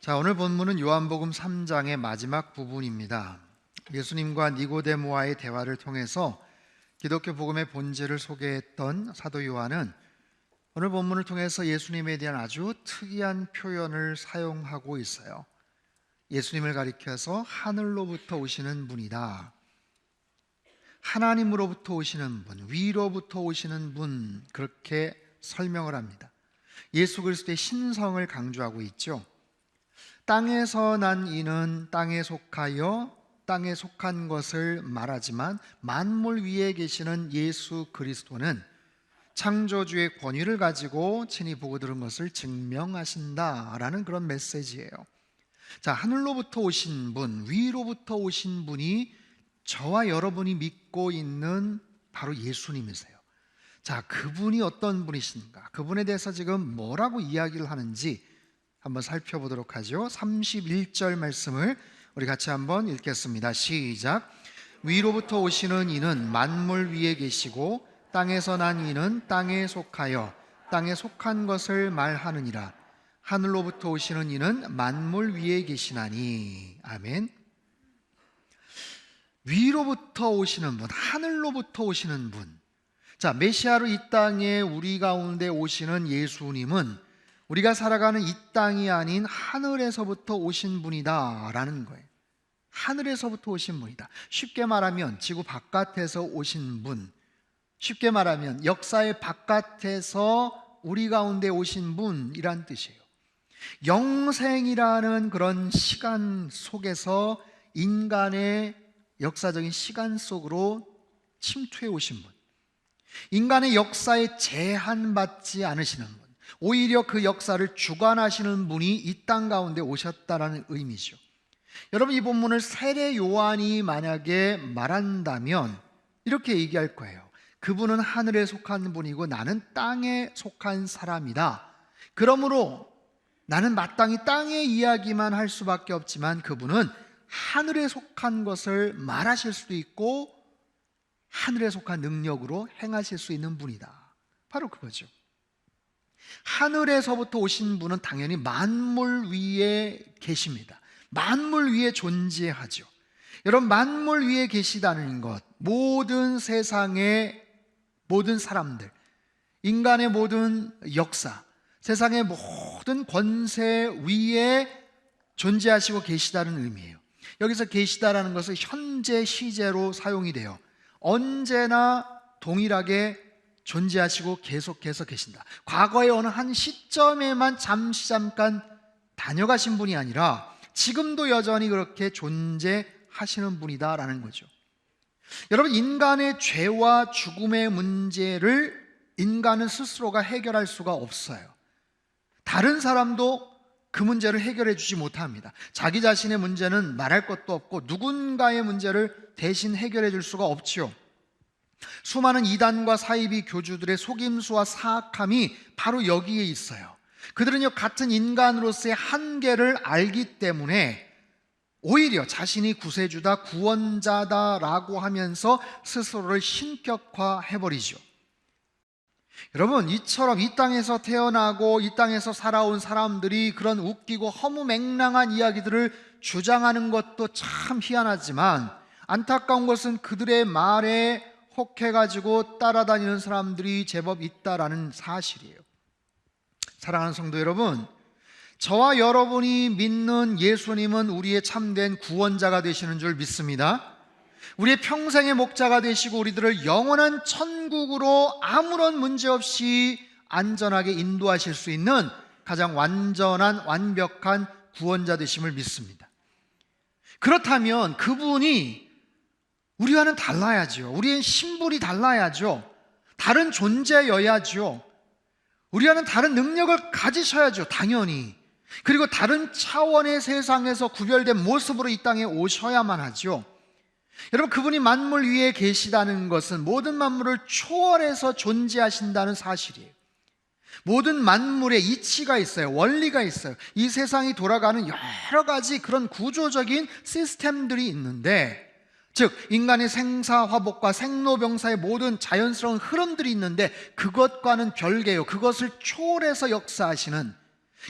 자, 오늘 본문은 요한복음 3장의 마지막 부분입니다. 예수님과 니고데모와의 대화를 통해서 기독교 복음의 본질을 소개했던 사도 요한은 오늘 본문을 통해서 예수님에 대한 아주 특이한 표현을 사용하고 있어요. 예수님을 가리켜서 하늘로부터 오시는 분이다, 하나님으로부터 오시는 분, 위로부터 오시는 분, 그렇게 설명을 합니다. 예수 그리스도의 신성을 강조하고 있죠. 땅에서 난 이는 땅에 속하여 땅에 속한 것을 말하지만 만물 위에 계시는 예수 그리스도는 창조주의 권위를 가지고 친히 보고 들은 것을 증명하신다라는 그런 메시지예요. 자, 하늘로부터 오신 분, 위로부터 오신 분이 저와 여러분이 믿고 있는 바로 예수님이세요. 자, 그분이 어떤 분이신가? 그분에 대해서 지금 뭐라고 이야기를 하는지 한번 살펴보도록 하죠. 31절 말씀을 우리 같이 한번 읽겠습니다. 시작. 위로부터 오시는 이는 만물 위에 계시고 땅에서 난 이는 땅에 속하여 땅에 속한 것을 말하느니라. 하늘로부터 오시는 이는 만물 위에 계시나니. 아멘. 위로부터 오시는 분, 하늘로부터 오시는 분. 자, 메시아로 이 땅에 우리 가운데 오시는 예수님은 우리가 살아가는 이 땅이 아닌 하늘에서부터 오신 분이다 라는 거예요. 하늘에서부터 오신 분이다. 쉽게 말하면 지구 바깥에서 오신 분, 쉽게 말하면 역사의 바깥에서 우리 가운데 오신 분이란 뜻이에요. 영생이라는 그런 시간 속에서 인간의 역사적인 시간 속으로 침투해 오신 분, 인간의 역사에 제한받지 않으시는 분, 오히려 그 역사를 주관하시는 분이 이 땅 가운데 오셨다라는 의미죠. 여러분, 이 본문을 세례 요한이 만약에 말한다면 이렇게 얘기할 거예요. 그분은 하늘에 속한 분이고 나는 땅에 속한 사람이다. 그러므로 나는 마땅히 땅의 이야기만 할 수밖에 없지만 그분은 하늘에 속한 것을 말하실 수도 있고 하늘에 속한 능력으로 행하실 수 있는 분이다. 바로 그거죠. 하늘에서부터 오신 분은 당연히 만물 위에 계십니다. 만물 위에 존재하죠. 여러분, 만물 위에 계시다는 것, 모든 세상의 모든 사람들, 인간의 모든 역사, 세상의 모든 권세 위에 존재하시고 계시다는 의미예요. 여기서 계시다라는 것은 현재 시제로 사용이 돼요. 언제나 동일하게 존재하시고 계속해서 계신다. 과거의 어느 한 시점에만 잠깐 다녀가신 분이 아니라 지금도 여전히 그렇게 존재하시는 분이다라는 거죠. 여러분, 인간의 죄와 죽음의 문제를 인간은 스스로가 해결할 수가 없어요. 다른 사람도 그 문제를 해결해 주지 못합니다. 자기 자신의 문제는 말할 것도 없고 누군가의 문제를 대신 해결해 줄 수가 없지요. 수많은 이단과 사이비 교주들의 속임수와 사악함이 바로 여기에 있어요. 그들은요, 같은 인간으로서의 한계를 알기 때문에 오히려 자신이 구세주다, 구원자다라고 하면서 스스로를 신격화해버리죠. 여러분, 이처럼 이 땅에서 태어나고 이 땅에서 살아온 사람들이 그런 웃기고 허무맹랑한 이야기들을 주장하는 것도 참 희한하지만 안타까운 것은 그들의 말에 혹해가지고 따라다니는 사람들이 제법 있다라는 사실이에요. 사랑하는 성도 여러분, 저와 여러분이 믿는 예수님은 우리의 참된 구원자가 되시는 줄 믿습니다. 우리의 평생의 목자가 되시고 우리들을 영원한 천국으로 아무런 문제 없이 안전하게 인도하실 수 있는 가장 완전한 완벽한 구원자 되심을 믿습니다. 그렇다면 그분이 우리와는 달라야죠. 우리의 신분이 달라야죠. 다른 존재여야죠. 우리와는 다른 능력을 가지셔야죠. 당연히. 그리고 다른 차원의 세상에서 구별된 모습으로 이 땅에 오셔야만 하죠. 여러분, 그분이 만물 위에 계시다는 것은 모든 만물을 초월해서 존재하신다는 사실이에요. 모든 만물에 이치가 있어요. 원리가 있어요. 이 세상이 돌아가는 여러 가지 그런 구조적인 시스템들이 있는데, 즉 인간의 생사화복과 생로병사의 모든 자연스러운 흐름들이 있는데 그것과는 별개요. 그것을 초월해서 역사하시는,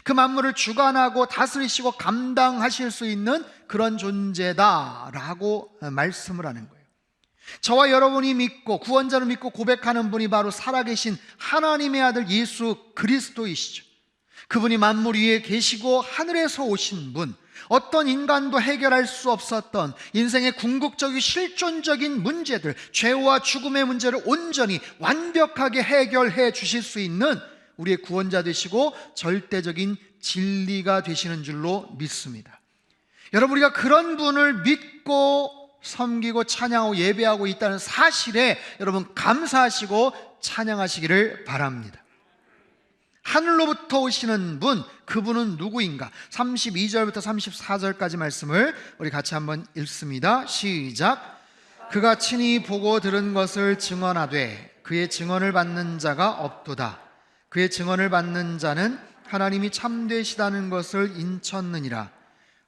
그 만물을 주관하고 다스리시고 감당하실 수 있는 그런 존재다라고 말씀을 하는 거예요. 저와 여러분이 믿고 구원자로 믿고 고백하는 분이 바로 살아계신 하나님의 아들 예수 그리스도이시죠. 그분이 만물 위에 계시고 하늘에서 오신 분, 어떤 인간도 해결할 수 없었던 인생의 궁극적인 실존적인 문제들, 죄와 죽음의 문제를 온전히 완벽하게 해결해 주실 수 있는 우리의 구원자 되시고 절대적인 진리가 되시는 줄로 믿습니다. 여러분, 우리가 그런 분을 믿고 섬기고 찬양하고 예배하고 있다는 사실에 여러분 감사하시고 찬양하시기를 바랍니다. 하늘로부터 오시는 분, 그분은 누구인가? 32절부터 34절까지 말씀을 우리 같이 한번 읽습니다. 시작. 그가 친히 보고 들은 것을 증언하되 그의 증언을 받는 자가 없도다. 그의 증언을 받는 자는 하나님이 참되시다는 것을 인쳤느니라.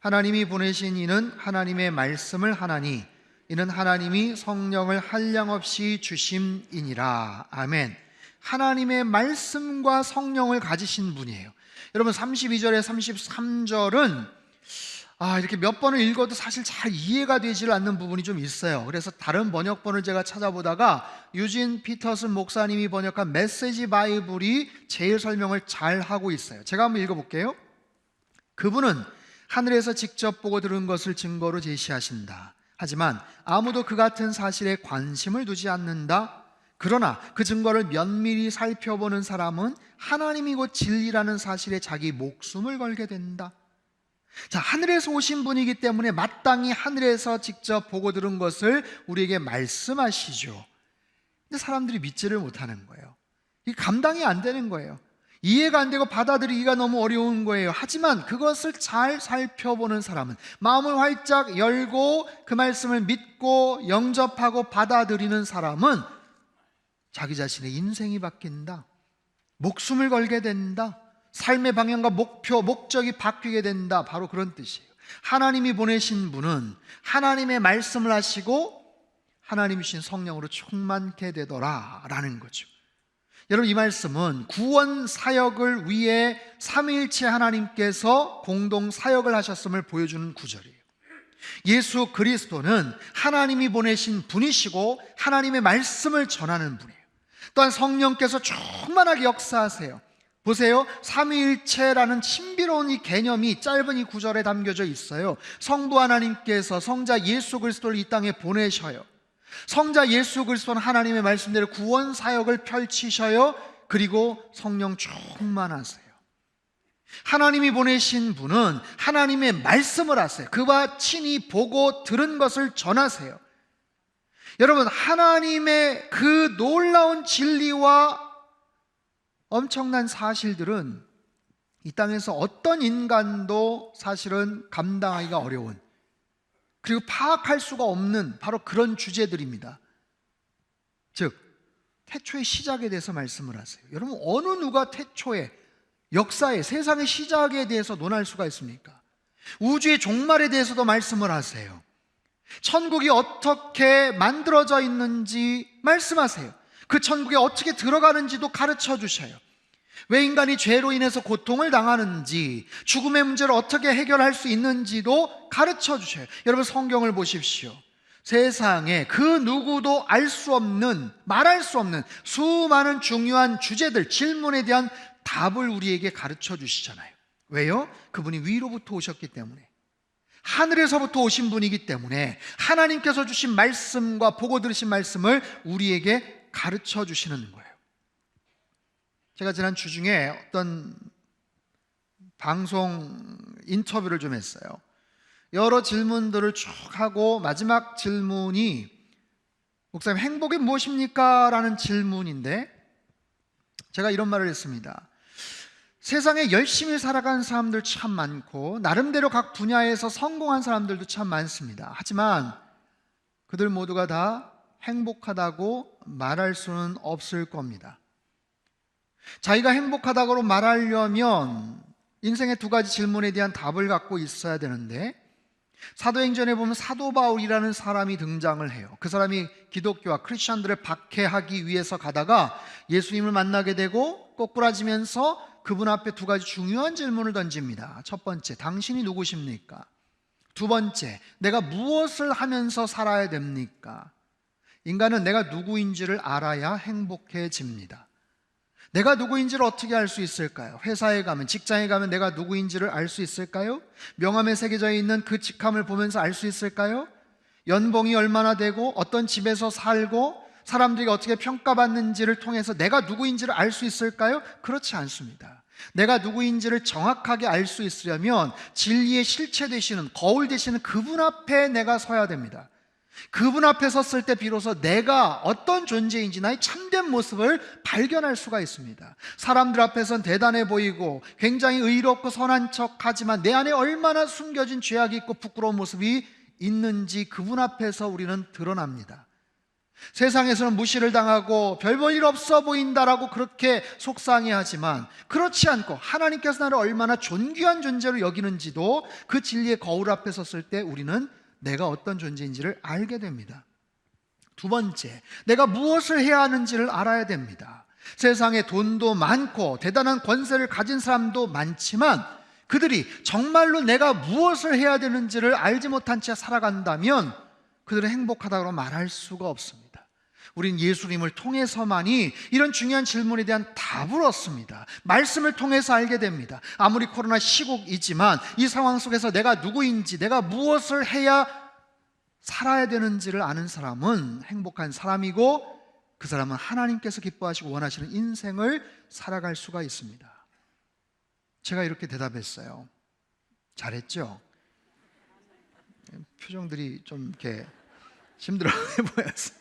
하나님이 보내신 이는 하나님의 말씀을 하나니 이는 하나님이 성령을 한량없이 주심이니라. 아멘. 하나님의 말씀과 성령을 가지신 분이에요. 여러분 32절에 33절은 이렇게 몇 번을 읽어도 사실 잘 이해가 되지 않는 부분이 좀 있어요. 그래서 다른 번역본을 제가 찾아보다가 유진 피터슨 목사님이 번역한 메시지 바이블이 제일 설명을 잘 하고 있어요. 제가 한번 읽어볼게요. 그분은 하늘에서 직접 보고 들은 것을 증거로 제시하신다. 하지만 아무도 그 같은 사실에 관심을 두지 않는다. 그러나 그 증거를 면밀히 살펴보는 사람은 하나님이 곧 진리라는 사실에 자기 목숨을 걸게 된다. 자, 하늘에서 오신 분이기 때문에 마땅히 하늘에서 직접 보고 들은 것을 우리에게 말씀하시죠. 근데 사람들이 믿지를 못하는 거예요. 이게 감당이 안 되는 거예요. 이해가 안 되고 받아들이기가 너무 어려운 거예요. 하지만 그것을 잘 살펴보는 사람은, 마음을 활짝 열고 그 말씀을 믿고 영접하고 받아들이는 사람은 자기 자신의 인생이 바뀐다. 목숨을 걸게 된다. 삶의 방향과 목표, 목적이 바뀌게 된다. 바로 그런 뜻이에요. 하나님이 보내신 분은 하나님의 말씀을 하시고 하나님이신 성령으로 충만케 되더라 라는 거죠. 여러분, 이 말씀은 구원 사역을 위해 삼위일체 하나님께서 공동 사역을 하셨음을 보여주는 구절이에요. 예수 그리스도는 하나님이 보내신 분이시고 하나님의 말씀을 전하는 분이에요. 또한 성령께서 충만하게 역사하세요. 보세요. 삼위일체라는 신비로운 이 개념이 짧은 이 구절에 담겨져 있어요. 성부 하나님께서 성자 예수 그리스도를 이 땅에 보내셔요. 성자 예수 그리스도는 하나님의 말씀대로 구원 사역을 펼치셔요. 그리고 성령 충만하세요. 하나님이 보내신 분은 하나님의 말씀을 하세요. 그와 친히 보고 들은 것을 전하세요. 여러분, 하나님의 그 놀라운 진리와 엄청난 사실들은 이 땅에서 어떤 인간도 사실은 감당하기가 어려운, 그리고 파악할 수가 없는 바로 그런 주제들입니다. 즉, 태초의 시작에 대해서 말씀을 하세요. 여러분, 어느 누가 태초의 역사의 세상의 시작에 대해서 논할 수가 있습니까? 우주의 종말에 대해서도 말씀을 하세요. 천국이 어떻게 만들어져 있는지 말씀하세요. 그 천국에 어떻게 들어가는지도 가르쳐 주셔요. 왜 인간이 죄로 인해서 고통을 당하는지, 죽음의 문제를 어떻게 해결할 수 있는지도 가르쳐 주셔요. 여러분, 성경을 보십시오. 세상에 그 누구도 알 수 없는, 말할 수 없는 수많은 중요한 주제들, 질문에 대한 답을 우리에게 가르쳐 주시잖아요. 왜요? 그분이 위로부터 오셨기 때문에, 하늘에서부터 오신 분이기 때문에 하나님께서 주신 말씀과 보고 들으신 말씀을 우리에게 가르쳐 주시는 거예요. 제가 지난 주 중에 어떤 방송 인터뷰를 좀 했어요. 여러 질문들을 쭉 하고 마지막 질문이 목사님, 행복이 무엇입니까? 라는 질문인데, 제가 이런 말을 했습니다. 세상에 열심히 살아가는 사람들 참 많고 나름대로 각 분야에서 성공한 사람들도 참 많습니다. 하지만 그들 모두가 다 행복하다고 말할 수는 없을 겁니다. 자기가 행복하다고 말하려면 인생의 두 가지 질문에 대한 답을 갖고 있어야 되는데, 사도행전에 보면 사도 바울이라는 사람이 등장을 해요. 그 사람이 기독교와 크리스천들을 박해하기 위해서 가다가 예수님을 만나게 되고 꼬꾸라지면서 그분 앞에 두 가지 중요한 질문을 던집니다. 첫 번째, 당신이 누구십니까? 두 번째, 내가 무엇을 하면서 살아야 됩니까? 인간은 내가 누구인지를 알아야 행복해집니다. 내가 누구인지를 어떻게 알 수 있을까요? 회사에 가면, 직장에 가면 내가 누구인지를 알 수 있을까요? 명함에 새겨져 있는 그 직함을 보면서 알 수 있을까요? 연봉이 얼마나 되고 어떤 집에서 살고 사람들이 어떻게 평가받는지를 통해서 내가 누구인지를 알 수 있을까요? 그렇지 않습니다. 내가 누구인지를 정확하게 알 수 있으려면 진리의 실체 되시는, 거울 되시는 그분 앞에 내가 서야 됩니다. 그분 앞에 섰을 때 비로소 내가 어떤 존재인지 나의 참된 모습을 발견할 수가 있습니다. 사람들 앞에선 대단해 보이고 굉장히 의롭고 선한 척하지만 내 안에 얼마나 숨겨진 죄악이 있고 부끄러운 모습이 있는지 그분 앞에서 우리는 드러납니다. 세상에서는 무시를 당하고 별 볼 일 없어 보인다라고 그렇게 속상해하지만 그렇지 않고 하나님께서 나를 얼마나 존귀한 존재로 여기는지도 그 진리의 거울 앞에 섰을 때 우리는 내가 어떤 존재인지를 알게 됩니다. 두 번째, 내가 무엇을 해야 하는지를 알아야 됩니다. 세상에 돈도 많고 대단한 권세를 가진 사람도 많지만 그들이 정말로 내가 무엇을 해야 되는지를 알지 못한 채 살아간다면 그들은 행복하다고 말할 수가 없습니다. 우린 예수님을 통해서만이 이런 중요한 질문에 대한 답을 얻습니다. 말씀을 통해서 알게 됩니다. 아무리 코로나 시국이지만 이 상황 속에서 내가 누구인지, 내가 무엇을 해야 살아야 되는지를 아는 사람은 행복한 사람이고 그 사람은 하나님께서 기뻐하시고 원하시는 인생을 살아갈 수가 있습니다. 제가 이렇게 대답했어요. 잘했죠? 표정들이 좀 이렇게 힘들어해 보였어요.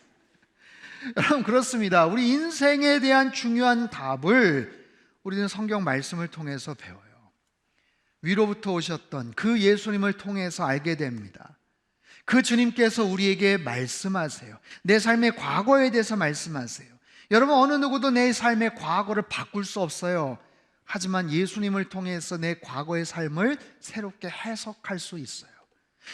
여러분, 그렇습니다. 우리 인생에 대한 중요한 답을 우리는 성경 말씀을 통해서 배워요. 위로부터 오셨던 그 예수님을 통해서 알게 됩니다. 그 주님께서 우리에게 말씀하세요. 내 삶의 과거에 대해서 말씀하세요. 여러분, 어느 누구도 내 삶의 과거를 바꿀 수 없어요. 하지만 예수님을 통해서 내 과거의 삶을 새롭게 해석할 수 있어요.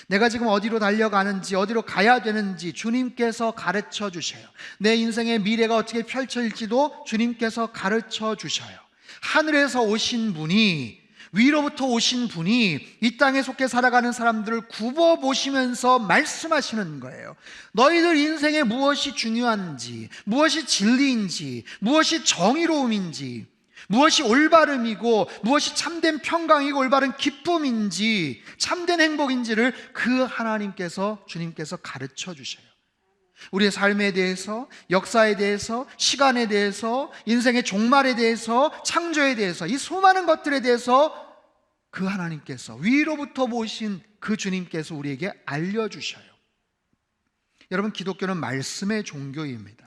내가 지금 어디로 달려가는지, 어디로 가야 되는지 주님께서 가르쳐 주셔요. 내 인생의 미래가 어떻게 펼쳐질지도 주님께서 가르쳐 주셔요. 하늘에서 오신 분이, 위로부터 오신 분이 이 땅에 속해 살아가는 사람들을 굽어보시면서 말씀하시는 거예요. 너희들 인생에 무엇이 중요한지, 무엇이 진리인지, 무엇이 정의로움인지, 무엇이 올바름이고 무엇이 참된 평강이고 올바른 기쁨인지, 참된 행복인지를 그 하나님께서, 주님께서 가르쳐 주셔요. 우리의 삶에 대해서, 역사에 대해서, 시간에 대해서, 인생의 종말에 대해서, 창조에 대해서, 이 수많은 것들에 대해서 그 하나님께서, 위로부터 보신 그 주님께서 우리에게 알려주셔요. 여러분, 기독교는 말씀의 종교입니다.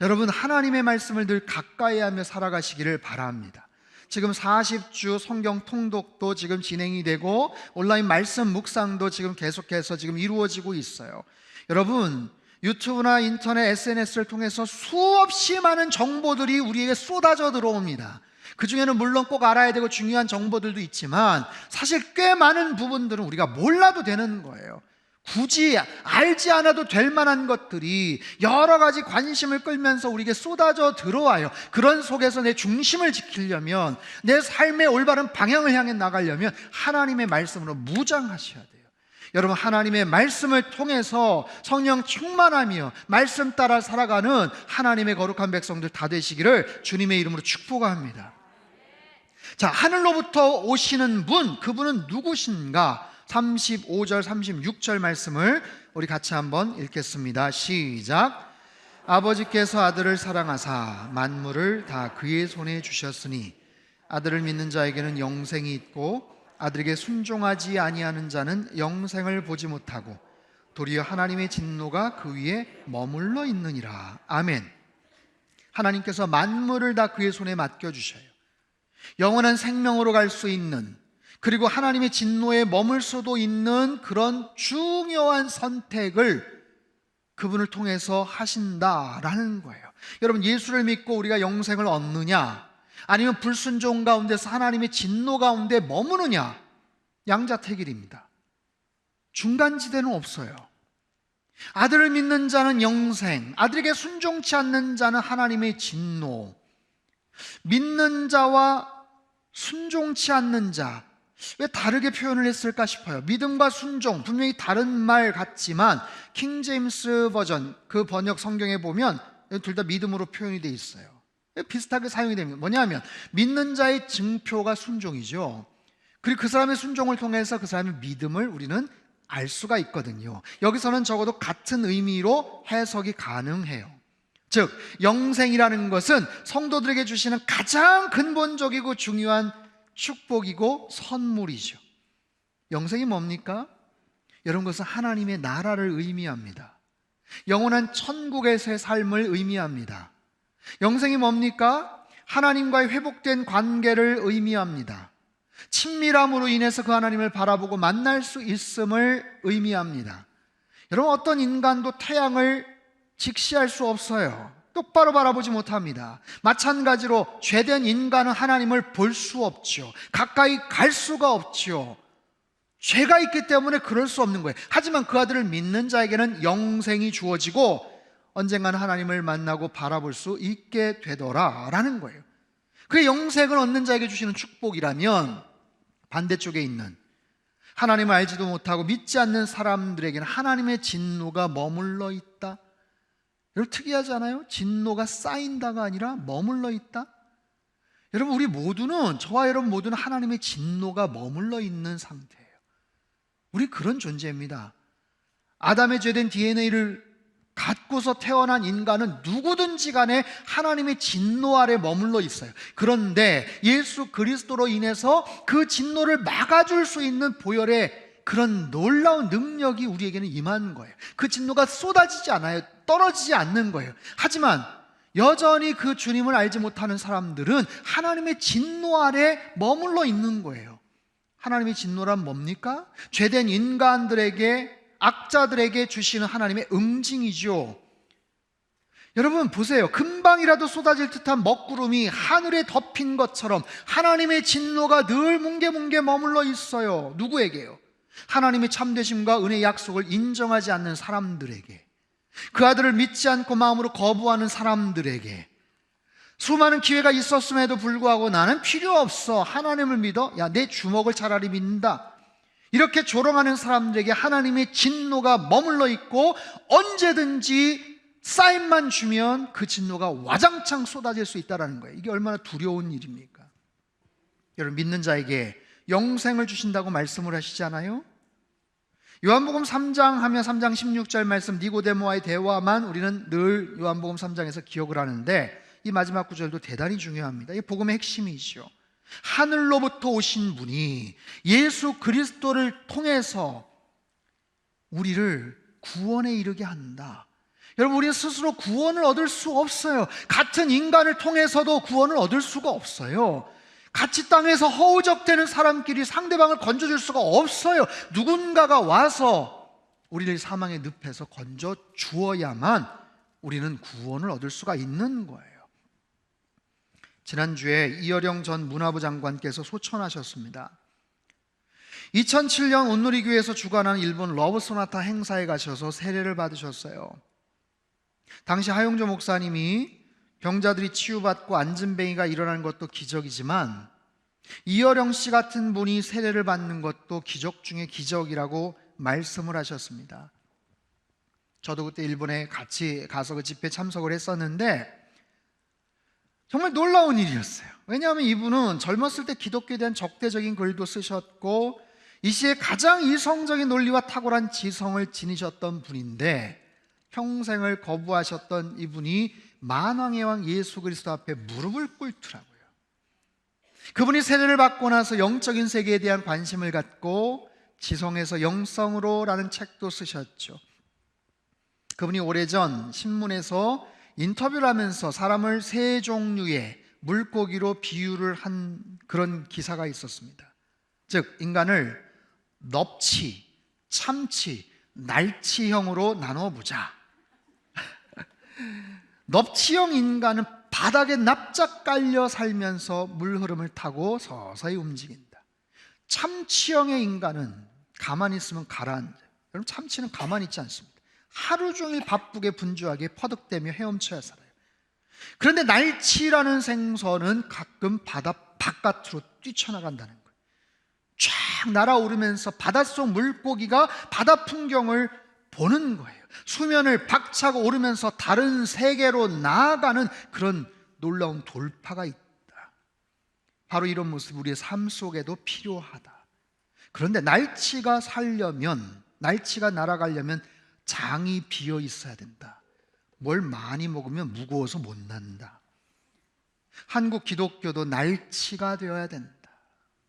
여러분, 하나님의 말씀을 늘 가까이 하며 살아가시기를 바랍니다. 지금 40주 성경 통독도 지금 진행이 되고 온라인 말씀 묵상도 지금 계속해서 지금 이루어지고 있어요. 여러분, 유튜브나 인터넷, SNS를 통해서 수없이 많은 정보들이 우리에게 쏟아져 들어옵니다. 그 중에는 물론 꼭 알아야 되고 중요한 정보들도 있지만 사실 꽤 많은 부분들은 우리가 몰라도 되는 거예요. 굳이 알지 않아도 될 만한 것들이 여러 가지 관심을 끌면서 우리에게 쏟아져 들어와요. 그런 속에서 내 중심을 지키려면, 내 삶의 올바른 방향을 향해 나가려면 하나님의 말씀으로 무장하셔야 돼요. 여러분, 하나님의 말씀을 통해서 성령 충만하며 말씀 따라 살아가는 하나님의 거룩한 백성들 다 되시기를 주님의 이름으로 축복합니다. 자, 하늘로부터 오시는 분, 그분은 누구신가? 35절, 36절 말씀을 우리 같이 한번 읽겠습니다. 시작. 아버지께서 아들을 사랑하사 만물을 다 그의 손에 주셨으니 아들을 믿는 자에게는 영생이 있고 아들에게 순종하지 아니하는 자는 영생을 보지 못하고 도리어 하나님의 진노가 그 위에 머물러 있느니라. 아멘. 하나님께서 만물을 다 그의 손에 맡겨주셔요. 영원한 생명으로 갈 수 있는, 그리고 하나님의 진노에 머물 수도 있는 그런 중요한 선택을 그분을 통해서 하신다라는 거예요. 여러분, 예수를 믿고 우리가 영생을 얻느냐, 아니면 불순종 가운데서 하나님의 진노 가운데 머무느냐, 양자택일입니다. 중간지대는 없어요. 아들을 믿는 자는 영생, 아들에게 순종치 않는 자는 하나님의 진노. 믿는 자와 순종치 않는 자, 왜 다르게 표현을 했을까 싶어요. 믿음과 순종, 분명히 다른 말 같지만 킹 제임스 버전 그 번역 성경에 보면 둘 다 믿음으로 표현이 돼 있어요. 비슷하게 사용이 됩니다. 뭐냐면 믿는 자의 증표가 순종이죠. 그리고 그 사람의 순종을 통해서 그 사람의 믿음을 우리는 알 수가 있거든요. 여기서는 적어도 같은 의미로 해석이 가능해요. 즉 영생이라는 것은 성도들에게 주시는 가장 근본적이고 중요한 축복이고 선물이죠. 영생이 뭡니까? 여러분, 그것은 하나님의 나라를 의미합니다. 영원한 천국에서의 삶을 의미합니다. 영생이 뭡니까? 하나님과의 회복된 관계를 의미합니다. 친밀함으로 인해서 그 하나님을 바라보고 만날 수 있음을 의미합니다. 여러분, 어떤 인간도 태양을 직시할 수 없어요. 똑바로 바라보지 못합니다. 마찬가지로 죄된 인간은 하나님을 볼 수 없죠. 가까이 갈 수가 없죠. 죄가 있기 때문에 그럴 수 없는 거예요. 하지만 그 아들을 믿는 자에게는 영생이 주어지고 언젠가는 하나님을 만나고 바라볼 수 있게 되더라라는 거예요. 그 영생을 얻는 자에게 주시는 축복이라면 반대쪽에 있는 하나님을 알지도 못하고 믿지 않는 사람들에게는 하나님의 진노가 머물러 있다. 여러분, 특이하지 않아요? 진노가 쌓인다가 아니라 머물러 있다. 여러분, 우리 모두는, 저와 여러분 모두는 하나님의 진노가 머물러 있는 상태예요. 우리 그런 존재입니다. 아담의 죄된 DNA를 갖고서 태어난 인간은 누구든지 간에 하나님의 진노 아래 머물러 있어요. 그런데 예수 그리스도로 인해서 그 진노를 막아줄 수 있는 보혈의 그런 놀라운 능력이 우리에게는 임한 거예요. 그 진노가 쏟아지지 않아요. 떨어지지 않는 거예요. 하지만 여전히 그 주님을 알지 못하는 사람들은 하나님의 진노 아래 머물러 있는 거예요. 하나님의 진노란 뭡니까? 죄된 인간들에게, 악자들에게 주시는 하나님의 응징이죠. 여러분 보세요. 금방이라도 쏟아질 듯한 먹구름이 하늘에 덮인 것처럼 하나님의 진노가 늘 뭉게뭉게 머물러 있어요. 누구에게요? 하나님의 참되심과 은혜의 약속을 인정하지 않는 사람들에게, 그 아들을 믿지 않고 마음으로 거부하는 사람들에게, 수많은 기회가 있었음에도 불구하고 나는 필요 없어, 하나님을 믿어, 야, 내 주먹을 차라리 믿는다, 이렇게 조롱하는 사람들에게 하나님의 진노가 머물러 있고 언제든지 사인만 주면 그 진노가 와장창 쏟아질 수 있다는 거예요. 이게 얼마나 두려운 일입니까? 여러분, 믿는 자에게 영생을 주신다고 말씀을 하시지 않아요? 요한복음 3장 하면 3장 16절 말씀 니고데모와의 대화만 우리는 늘 요한복음 3장에서 기억을 하는데 이 마지막 구절도 대단히 중요합니다. 이게 복음의 핵심이죠. 하늘로부터 오신 분이 예수 그리스도를 통해서 우리를 구원에 이르게 한다. 여러분, 우리는 스스로 구원을 얻을 수 없어요. 같은 인간을 통해서도 구원을 얻을 수가 없어요. 같이 땅에서 허우적대는 사람끼리 상대방을 건져줄 수가 없어요. 누군가가 와서 우리를 사망의 늪에서 건져 주어야만 우리는 구원을 얻을 수가 있는 거예요. 지난주에 이어령 전 문화부 장관께서 소천하셨습니다. 2007년 온누리교회에서 주관하는 일본 러브소나타 행사에 가셔서 세례를 받으셨어요. 당시 하용조 목사님이 병자들이 치유받고 안진뱅이가 일어나는 것도 기적이지만 이어령 씨 같은 분이 세례를 받는 것도 기적 중에 기적이라고 말씀을 하셨습니다. 저도 그때 일본에 같이 가서 그 집회에 참석을 했었는데 정말 놀라운 일이었어요. 왜냐하면 이분은 젊었을 때 기독교에 대한 적대적인 글도 쓰셨고 이 시에 가장 이성적인 논리와 탁월한 지성을 지니셨던 분인데 평생을 거부하셨던 이분이 만왕의 왕 예수 그리스도 앞에 무릎을 꿇더라고요. 그분이 세례를 받고 나서 영적인 세계에 대한 관심을 갖고 지성에서 영성으로 라는 책도 쓰셨죠. 그분이 오래전 신문에서 인터뷰를 하면서 사람을 세 종류의 물고기로 비유를 한 그런 기사가 있었습니다. 즉 인간을 넙치, 참치, 날치형으로 나눠보자. 넙치형 인간은 바닥에 납작 깔려 살면서 물 흐름을 타고 서서히 움직인다. 참치형의 인간은 가만히 있으면 가라앉아요. 여러분, 참치는 가만히 있지 않습니다. 하루 종일 바쁘게 분주하게 퍼득대며 헤엄쳐야 살아요. 그런데 날치라는 생선은 가끔 바다 바깥으로 뛰쳐나간다는 거예요. 쫙 날아오르면서 바닷속 물고기가 바다 풍경을 보는 거예요. 수면을 박차고 오르면서 다른 세계로 나아가는 그런 놀라운 돌파가 있다. 바로 이런 모습이 우리의 삶 속에도 필요하다. 그런데 날치가 날아가려면 장이 비어 있어야 된다. 뭘 많이 먹으면 무거워서 못 난다. 한국 기독교도 날치가 되어야 된다.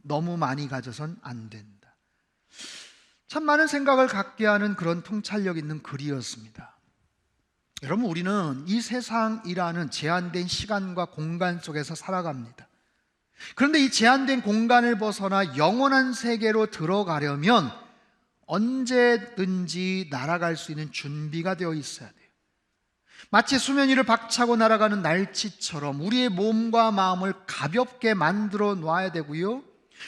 너무 많이 가져선 안 된다. 참 많은 생각을 갖게 하는 그런 통찰력 있는 글이었습니다. 여러분, 우리는 이 세상이라는 제한된 시간과 공간 속에서 살아갑니다. 그런데 이 제한된 공간을 벗어나 영원한 세계로 들어가려면 언제든지 날아갈 수 있는 준비가 되어 있어야 돼요. 마치 수면 위를 박차고 날아가는 날치처럼 우리의 몸과 마음을 가볍게 만들어 놔야 되고요,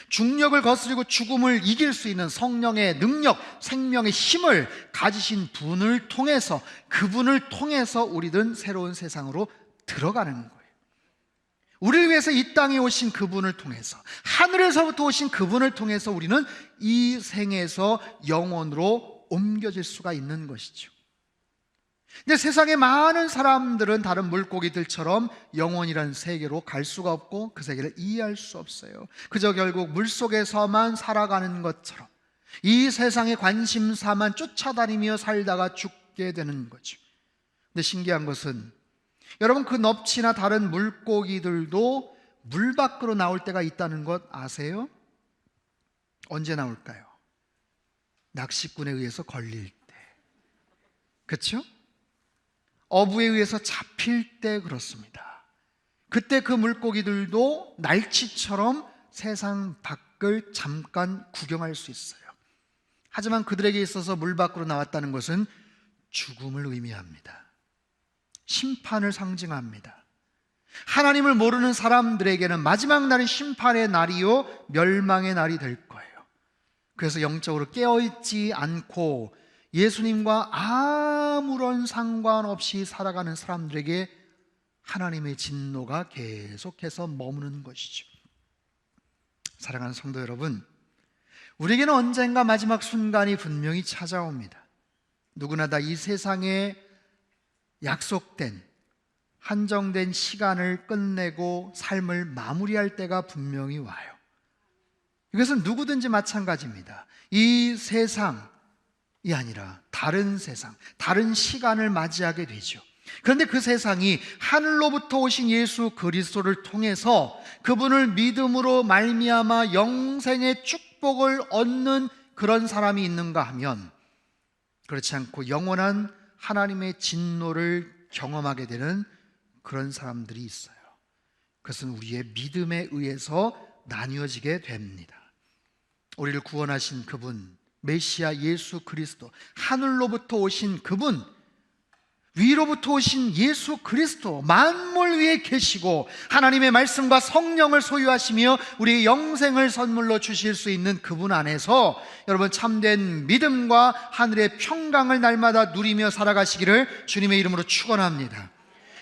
중력을 거스르고 죽음을 이길 수 있는 성령의 능력, 생명의 힘을 가지신 분을 통해서, 그분을 통해서 우리는 새로운 세상으로 들어가는 거예요. 우리를 위해서 이 땅에 오신 그분을 통해서, 하늘에서부터 오신 그분을 통해서 우리는 이 생에서 영원으로 옮겨질 수가 있는 것이죠. 근데 세상의 많은 사람들은 다른 물고기들처럼 영원이라는 세계로 갈 수가 없고 그 세계를 이해할 수 없어요. 그저 결국 물속에서만 살아가는 것처럼 이 세상의 관심사만 쫓아다니며 살다가 죽게 되는 거죠. 근데 신기한 것은, 여러분, 그 넙치나 다른 물고기들도 물 밖으로 나올 때가 있다는 것 아세요? 언제 나올까요? 낚시꾼에 의해서 걸릴 때. 그렇죠? 어부에 의해서 잡힐 때 그렇습니다. 그때 그 물고기들도 날치처럼 세상 밖을 잠깐 구경할 수 있어요. 하지만 그들에게 있어서 물 밖으로 나왔다는 것은 죽음을 의미합니다. 심판을 상징합니다. 하나님을 모르는 사람들에게는 마지막 날이 심판의 날이요 멸망의 날이 될 거예요. 그래서 영적으로 깨어있지 않고 예수님과 아무런 상관없이 살아가는 사람들에게 하나님의 진노가 계속해서 머무는 것이죠. 사랑하는 성도 여러분, 우리에게는 언젠가 마지막 순간이 분명히 찾아옵니다. 누구나 다 이 세상에 약속된, 한정된 시간을 끝내고 삶을 마무리할 때가 분명히 와요. 이것은 누구든지 마찬가지입니다. 이 세상이 아니라 다른 세상, 다른 시간을 맞이하게 되죠. 그런데 그 세상이 하늘로부터 오신 예수 그리스도를 통해서 그분을 믿음으로 말미암아 영생의 축복을 얻는 그런 사람이 있는가 하면, 그렇지 않고 영원한 하나님의 진노를 경험하게 되는 그런 사람들이 있어요. 그것은 우리의 믿음에 의해서 나뉘어지게 됩니다. 우리를 구원하신 그분, 메시아 예수 그리스도, 하늘로부터 오신 그분, 위로부터 오신 예수 그리스도, 만물 위에 계시고 하나님의 말씀과 성령을 소유하시며 우리의 영생을 선물로 주실 수 있는 그분 안에서 여러분 참된 믿음과 하늘의 평강을 날마다 누리며 살아가시기를 주님의 이름으로 축원합니다.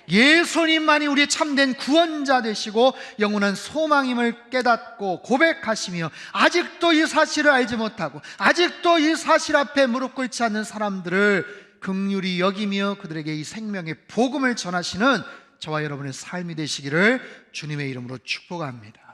예수님만이 우리의 참된 구원자 되시고 영원한 소망임을 깨닫고 고백하시며 아직도 이 사실을 알지 못하고 아직도 이 사실 앞에 무릎 꿇지 않는 사람들을 긍휼히 여기며 그들에게 이 생명의 복음을 전하시는 저와 여러분의 삶이 되시기를 주님의 이름으로 축복합니다.